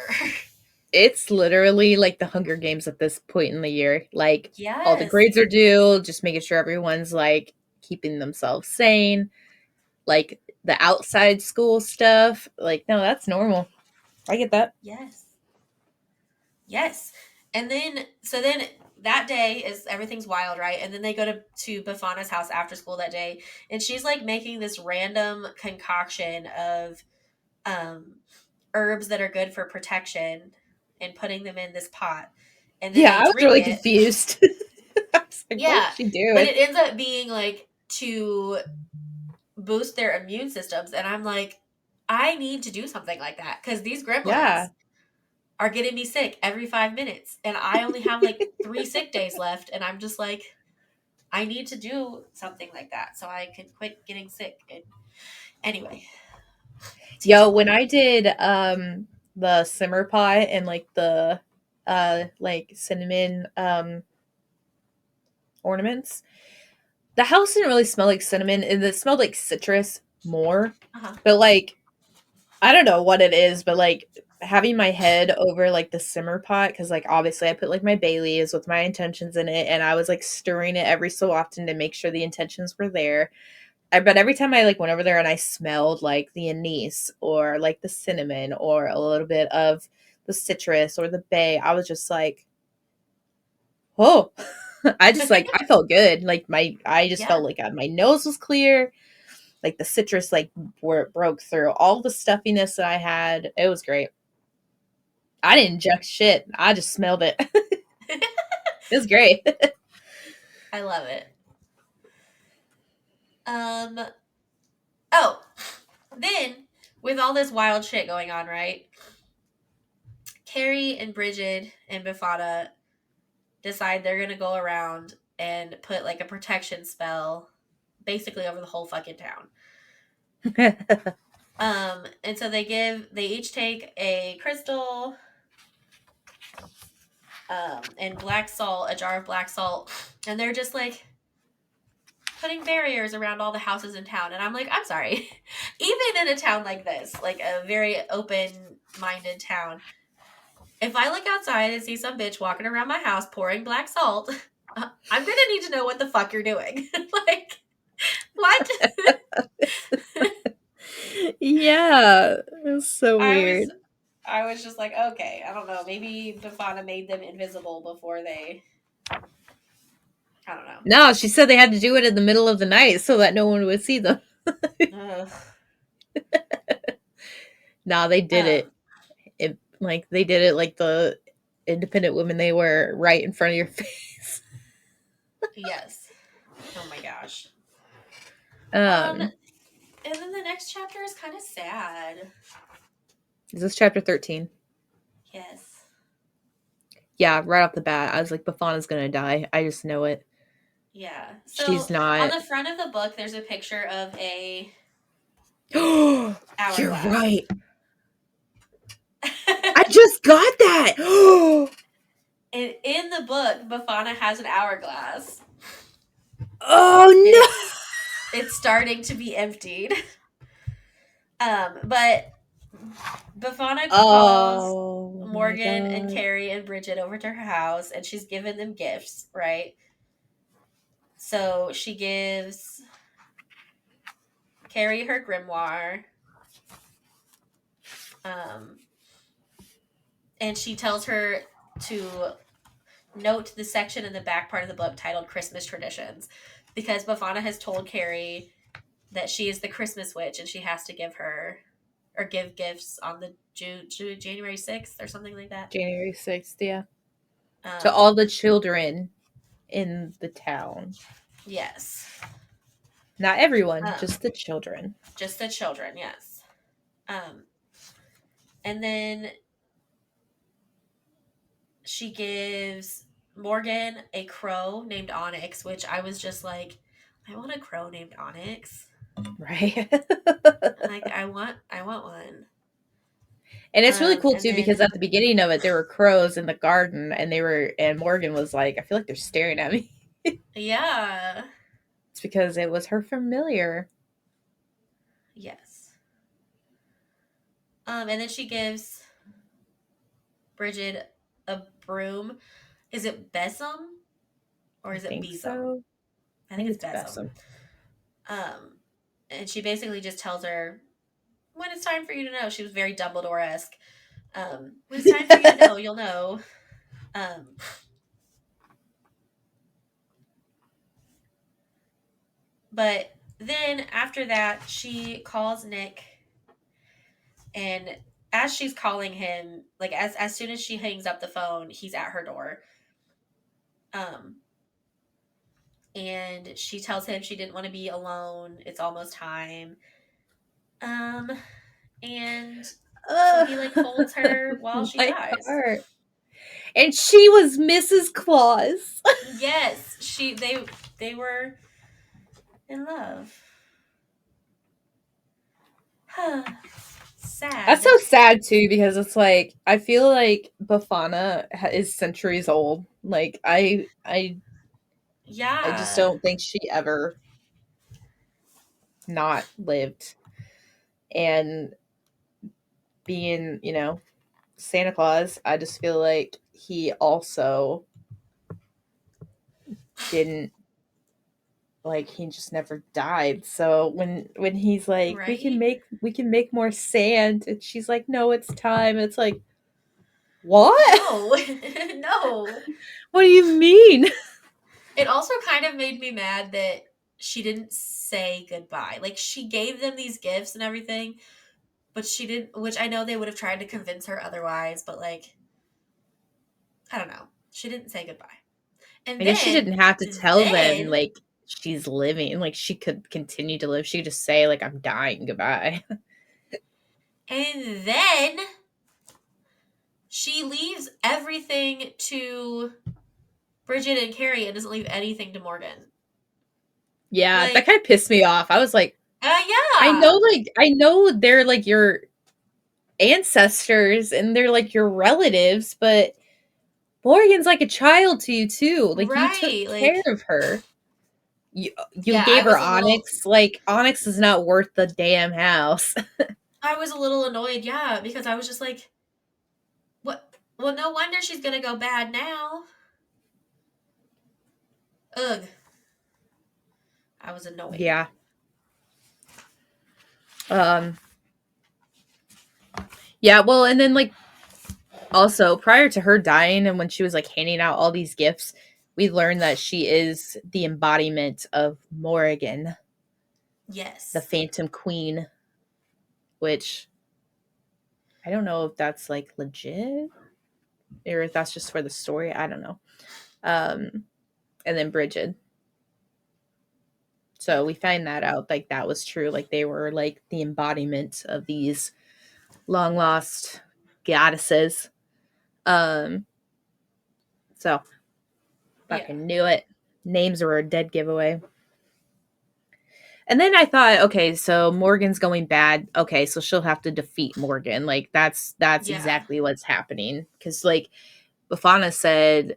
it's literally like the Hunger Games at this point in the year. Like all the Yes. grades are due, just making sure everyone's like keeping themselves sane. Like the outside school stuff. Like, no, that's normal. I get that. Yes. Yes. And then, so then that day is everything's wild, right? And then they go to Bafana's house after school that day. And she's like making this random concoction of um, herbs that are good for protection and putting them in this pot. And then Yeah, they I was drink really it. confused. I was like, what is Yeah. she But doing? it ends up being like to boost their immune systems. And I'm like, I need to do something like that because these gremlins Yeah. are getting me sick every 5 minutes. And I only have like 3 sick days left. And I'm just like, I need to do something like that so I can quit getting sick. And anyway, Yo, teaching when life. I did the simmer pie and like cinnamon ornaments, the house didn't really smell like cinnamon, and it smelled like citrus more. Uh-huh. But like I don't know what it is, but like having my head over like the simmer pot, because like obviously I put like my bay leaves with my intentions in it, and I was like stirring it every so often to make sure the intentions were there. But every time I like went over there and I smelled like the anise or like the cinnamon or a little bit of the citrus or the bay, I was just like, oh, I just like I felt good. Like I just Yeah. felt like my nose was clear. Like the citrus, like where it broke through all the stuffiness that I had. It was great. I didn't inject shit. I just smelled it. It was great. I love it. Um, oh, then with all this wild shit going on, right? Carrie and Bridget and Bifana decide they're gonna go around and put like a protection spell basically over the whole fucking town. And so they each take a crystal, and black salt, a jar of black salt, and they're just like putting barriers around all the houses in town. And I'm like, I'm sorry. Even in a town like this, like a very open minded town, if I look outside and see some bitch walking around my house pouring black salt, I'm gonna need to know what the fuck you're doing. Like, what? Yeah, it was so I weird. was I was just like, okay, I don't know. Maybe Bafana made them invisible before they. I don't know. No, she said they had to do it in the middle of the night so that no one would see them. Ugh. Nah, they did Um, it. They did it like the independent women they were right in front of your face. yes. Oh my gosh. Um, Um, and then the next chapter is kind of sad. is this chapter 13? Yes. Yeah, right off the bat, I was like, Bafana's gonna die. I just know it. Yeah. So She's on not. the front of the book, there's a picture of a You're hourglass. right. I just got that. And in the book, Bafana has an hourglass, and Oh it's starting to be emptied. But no. Bafana calls Oh my Morgan and god. Carrie and Bridget over to her house, and she's given them gifts, right? So she gives Carrie her grimoire, um, and she tells her to note the section in the back part of the book titled Christmas Traditions, because Bafana has told Carrie that she is the Christmas witch and she has to give her or give gifts on the January 6th or something like that. January 6th, yeah. To Um, all the children in the town. yes. Not everyone, Um, just the children. just the children, yes. Um, and then she gives Morgan a crow named Onyx, which I was just like, I want a crow named Onyx. Right? Like I want one. And it's really cool And too because then at the beginning of it there were crows in the garden and Morgan was like, I feel like they're staring at me. yeah, It's because it was her familiar. yes. And then she gives Bridget a broom. Is it besom or I is it think besom? so. I I think think it's it's besom. Bessem. Um, and she basically just tells her when it's time for you to know. She was very Dumbledore esque. When it's time for you to know, you'll know. Um, but then after that, she calls Nick, and as she's calling him, like as soon as she hangs up the phone, he's at her door. Um, and she tells him she didn't want to be alone. It's almost time. Um, and so he like holds her while she My dies. heart. And she was Mrs. Claus. Yes, they were in love. That's Sad. so sad too because it's like I feel like Bafana is centuries old. Like I just Yeah. don't think she ever not lived. And being, Santa Claus, I just feel like he also didn't like he just never died. So when he's like, Right? we can make more sand, and she's like, no, it's time. It's like, what? No. No. What do you mean? It also kind of made me mad that she didn't say goodbye. Like she gave them these gifts and everything, but she didn't, which I know they would have tried to convince her otherwise, but like I don't know. She didn't say goodbye. And I guess she then didn't have to tell them then like she's living. Like she could continue to live. She could just say like I'm dying, goodbye. and then she leaves everything to Bridget and Carrie and doesn't leave anything to Morgan. Yeah, that Like, kind of pissed me off. I was like, yeah, I know they're like your ancestors and they're like your relatives, but Morgan's like a child to you too. Like you took right. care Like, of her. You yeah, I gave her was a little, Onyx. Like Onyx is not worth the damn house. I was a little annoyed, yeah, because I was just like, what? Well, no wonder she's gonna go bad now. Ugh, I was annoyed. Yeah. Um yeah, well and then like also prior to her dying and when she was like handing out all these gifts, we learn that she is the embodiment of Morrigan, the Yes. Phantom Queen, which I don't know if that's like legit or if that's just for the story. I don't know. Um, and then Bridget. So Yep. we find that out, like that was true. Like they were like the embodiment of these long lost goddesses. Um, so Yeah. fucking knew it. Names were a dead giveaway. And then I thought, okay, so Morgan's going bad. Okay, so she'll have to defeat Morgan. Like that's Yeah. exactly what's happening. Because like Bafana said,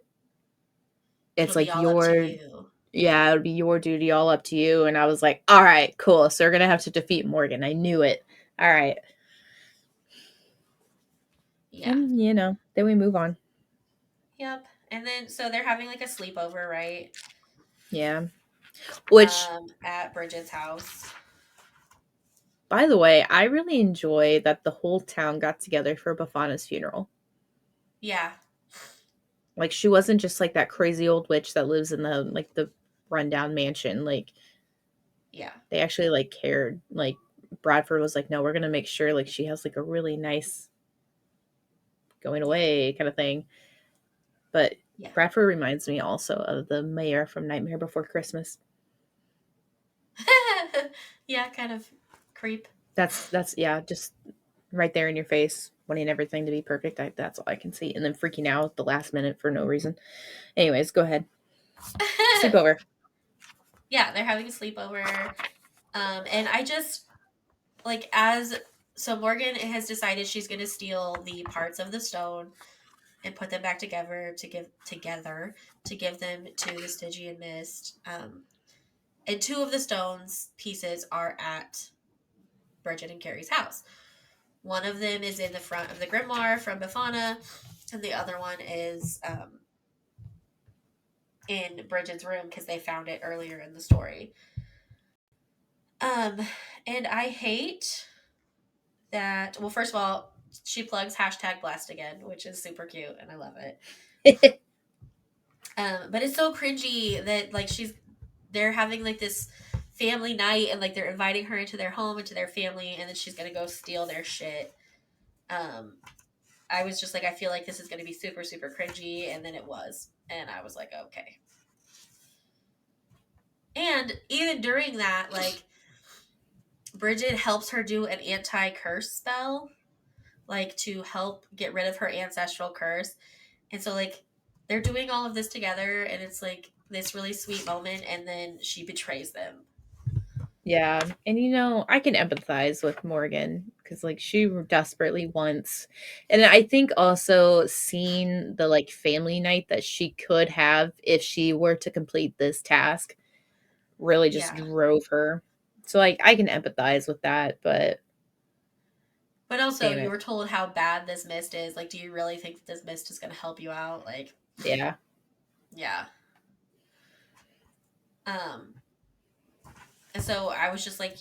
it's It'll be like all up to your you. yeah, it'll be your duty, all up to you. And I was like, all right, cool. So we're gonna have to defeat Morgan. I knew it. All right. Yeah. And then we move on. Yep. And then so they're having like a sleepover, right? Yeah. Which, At Bridget's house. by the way, I really enjoy that the whole town got together for Bafana's funeral. Yeah. Like she wasn't just like that crazy old witch that lives in the rundown mansion. Like Yeah. they actually like cared. Like Bradford was like, no, we're gonna make sure like she has like a really nice going Yeah. away kind of thing. But Yeah. Bradford reminds me also of the mayor from Nightmare Before Christmas. Yeah, kind of creep. That's yeah, just right there in your face, wanting everything to be perfect. That's all I can see, and then freaking out at the last minute for no reason. Anyways, go ahead. Sleepover. Yeah, they're having a sleepover. And I just like as so Morgan has decided she's going to steal the parts of the stone and put them back together to give them to the Stygian Mist. And two of the stones pieces are at Bridget and Carrie's house. One of them is in the front of the grimoire from Bafana, and the other one is in Bridget's room because they found it earlier in the story. Um, and I hate that. Well, first of all, she plugs hashtag blessed again, which is super cute, and I love it. But it's so cringy that like they're having like this family night and like they're inviting her into their home into their family, and then she's gonna go steal their shit. Um, I was just like, I feel like this is gonna be super super cringy, and then it was, and I was like, okay. And even during that, like Bridget helps her do an anti curse spell, like to help get rid of her ancestral curse. And so like they're doing all of this together and it's like this really sweet moment and then she betrays them. Yeah, and I can empathize with Morgan because like she desperately wants, and I think also seeing the like family night that she could have if she were to complete this task really just Yeah. drove her. So like I can empathize with that, but But also damn you it. were told how bad this mist is. Like, do you really think that this mist is gonna help you out? Like, Yeah. yeah. Um and so I was just like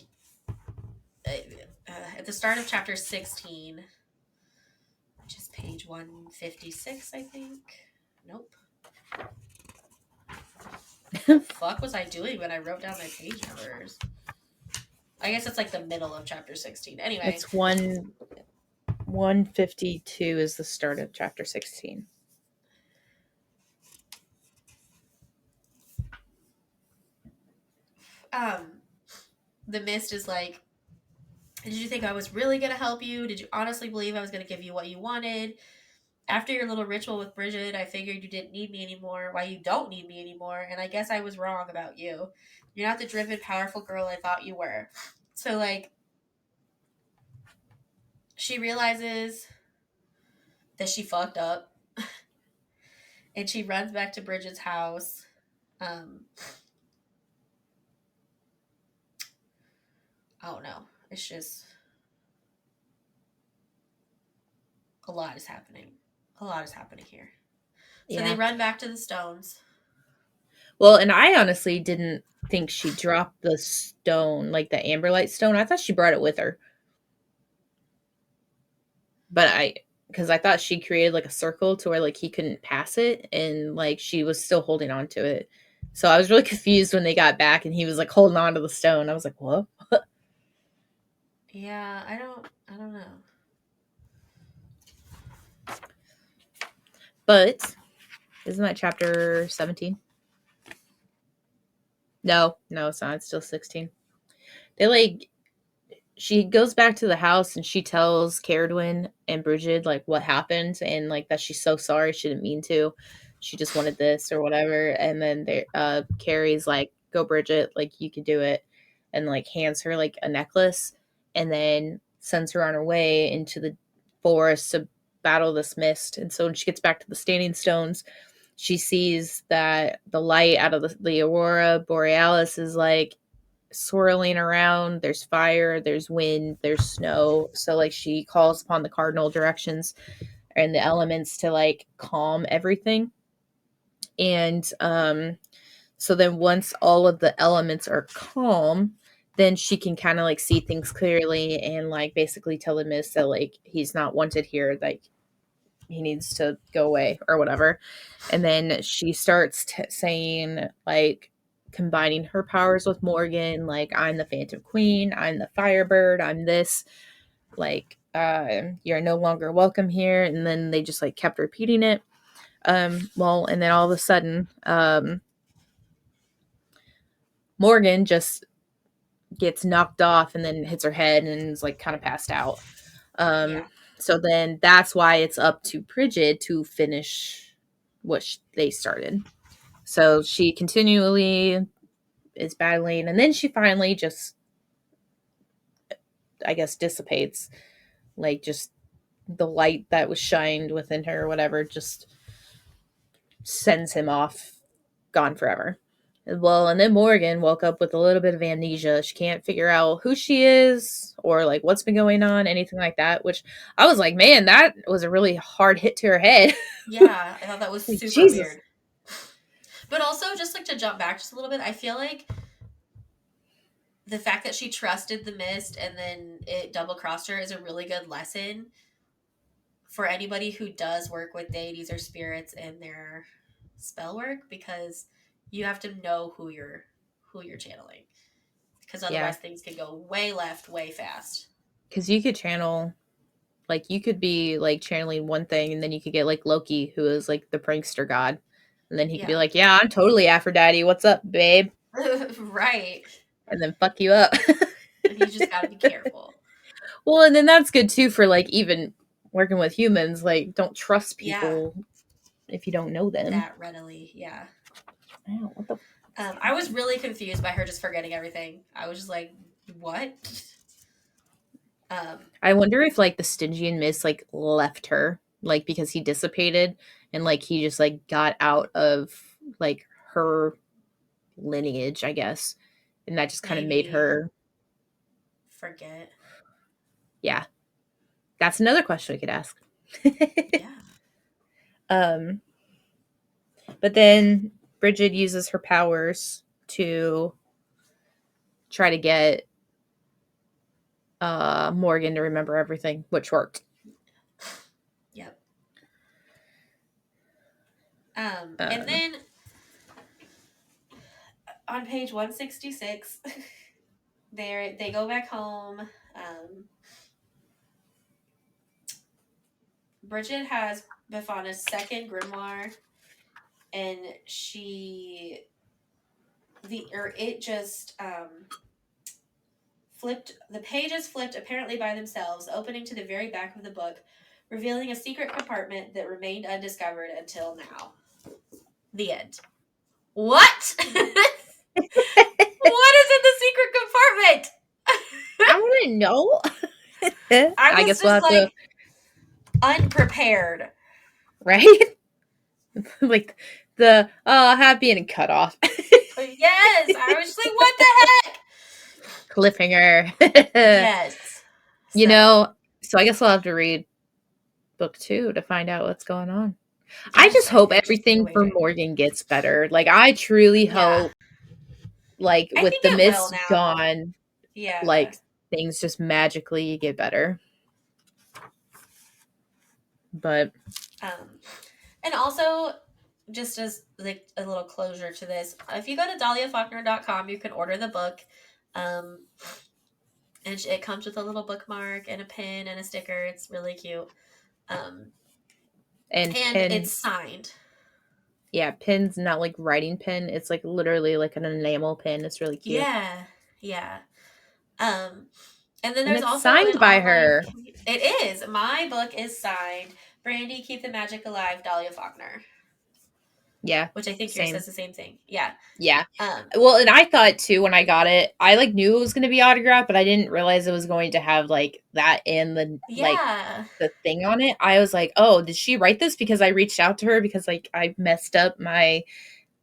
at the start of chapter 16, which is page 156, I think. Nope. The fuck was I doing when I wrote down my page numbers? I guess it's like the middle of chapter 16. Anyway, It's 152 is the start of chapter 16. um, the mist is like, did you think I was really going to help you? Did you honestly believe I was going to give you what you wanted? After your little ritual with Bridget, I figured you didn't need me anymore. Why you don't need me anymore? And I guess I was wrong about you. You're not the driven, powerful girl I thought you were. So, like, she realizes that she fucked up and she runs back to Bridget's house. Um, I don't know. It's just a lot is happening. A lot is happening here. So they Yeah. run back to the stones. Well, and I honestly didn't think she dropped the stone, like the amberlight stone. I thought she brought it with her. But because I thought she created like a circle to where like he couldn't pass it, and like she was still holding on to it. So I was really confused when they got back and he was like holding on to the stone. I was like, "What?" Yeah, I don't know. But isn't that chapter 17? No, no, it's not. It's still 16. They like she goes back to the house and she tells Caradwyn and Bridget like what happened and like that she's so sorry, she didn't mean to. She just wanted this or whatever. And then they Carrie's like, go Bridget, like you can do it, and like hands her like a necklace and then sends her on her way into the forest to battle this mist. And so when she gets back to the standing stones, she sees that the light out of the aurora borealis is like swirling around. There's fire, there's wind, there's snow. So like she calls upon the cardinal directions and the elements to like calm everything. And so then once all of the elements are calm, then she can kind of like see things clearly and like basically tell the mist that like he's not wanted here, like he needs to go away or whatever. And then she starts saying like combining her powers with Morgan, like I'm the Phantom Queen, I'm the Firebird, I'm this, like you're no longer welcome here. And then they just like kept repeating it. Well, and then all of a sudden, Morgan just gets knocked off and then hits her head and is like kind of passed out. Yeah. Um, so then that's why it's up to Bridget to finish what they started. So she continually is battling, and then she finally just, I guess, dissipates. Like just the light that was shined within her, or whatever, just sends him off, gone forever. Well, and then Morgan woke up with a little bit of amnesia. She can't figure out who she is or like what's been going on, anything like that. Which I was like, man, that was a really hard hit to her head. Yeah, I thought that was Like, super Jesus. weird. But also, just like to jump back just a little bit, I feel like the fact that she trusted the mist and then it double crossed her is a really good lesson for anybody who does work with deities or spirits in their spell work, because you have to know who you're channeling, because Yeah, otherwise things can go way left way fast. because you could channel, like you could be like channeling one thing, and then you could get like Loki, who is like the prankster god, and then he could be Yeah. like, "Yeah, I'm totally Aphrodite. What's up, babe?" Right. And then fuck you up. And you just got to be careful. Well, and then that's good too for like even working with humans. Like, don't trust Yeah, people if you don't know them. that readily. Yeah. Wow, what the fuck is I was happening? really confused by her just forgetting everything. I was just like, what? Um, I wonder if like the Stygian mist like left her, like because he dissipated and like he just like got out of like her lineage, I guess. And that just kind of made maybe her, forget. yeah. That's another question we could ask. Yeah. um, but then Bridget uses her powers to try to get Morgan to remember everything, which worked. Yep. And Um, then on page 166, they go back home. Bridget has Befana's second grimoire, and it just flipped. The pages flipped apparently by themselves, opening to the very back of the book, revealing a secret compartment that remained undiscovered until now. The end. What? What is in the secret compartment? I want to know. I I was guess we'll just have to, like unprepared. right? Like the happy and cut off Yes, I was just like, what the heck? cliffhanger. Yes. You So, know, so I guess I'll have to read book 2 to find out what's going on. I yes, just I hope think just do everything wait for for it. Morgan gets better. Like I truly Yeah, hope, like I with think the it will mist now. gone, Yeah. like things just magically get better. But Um, and also, just as like a little closure to this, if you go to daliafaulkner.com, you can order the book. Um, and it comes with a little bookmark and a pin and a sticker. It's really cute. Um, and and it's pin, signed. yeah, pin's not like writing pin. It's like literally like an enamel pin. It's really cute. Yeah, yeah. Um, and then And there's it's also an signed by online. her. It is. My book is signed. Brandy, Keep the Magic Alive, Dalea Faulkner, Yeah, which I think yours same. says the same thing. Yeah. Yeah. Um, Well, and I thought too when I got it, I like knew it was going to be autographed, but I didn't realize it was going to have like that in the like yeah. the thing on it. I was like, "Oh, did she write this?" Because I reached out to her because like I messed up my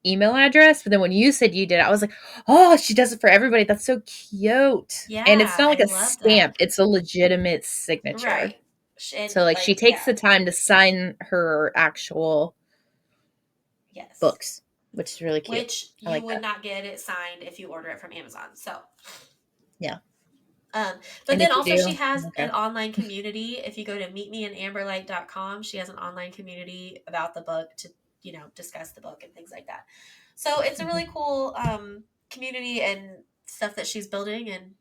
email address, but then when you said you did, I was like, "Oh, she does it for everybody. That's so cute." And it's Yeah. not like I a love that. stamp; it's a legitimate signature. Right. And So like she like, takes yeah. the time to sign her actual Yes. books, which is really cute. Which I you like would that. not get it signed if you order it from Amazon. So, Yeah. but And then if you also she do, has an okay. online community. If you go to meetmeandamberlight.com, she has an online community about the book to, discuss the book and things like that. So it's a Mhm. really cool community and stuff that she's building, and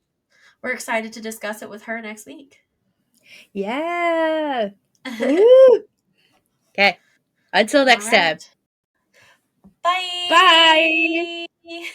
we're excited to discuss it with her next week. Yeah. Woo. Okay. Until All next time. right. Bye. Bye.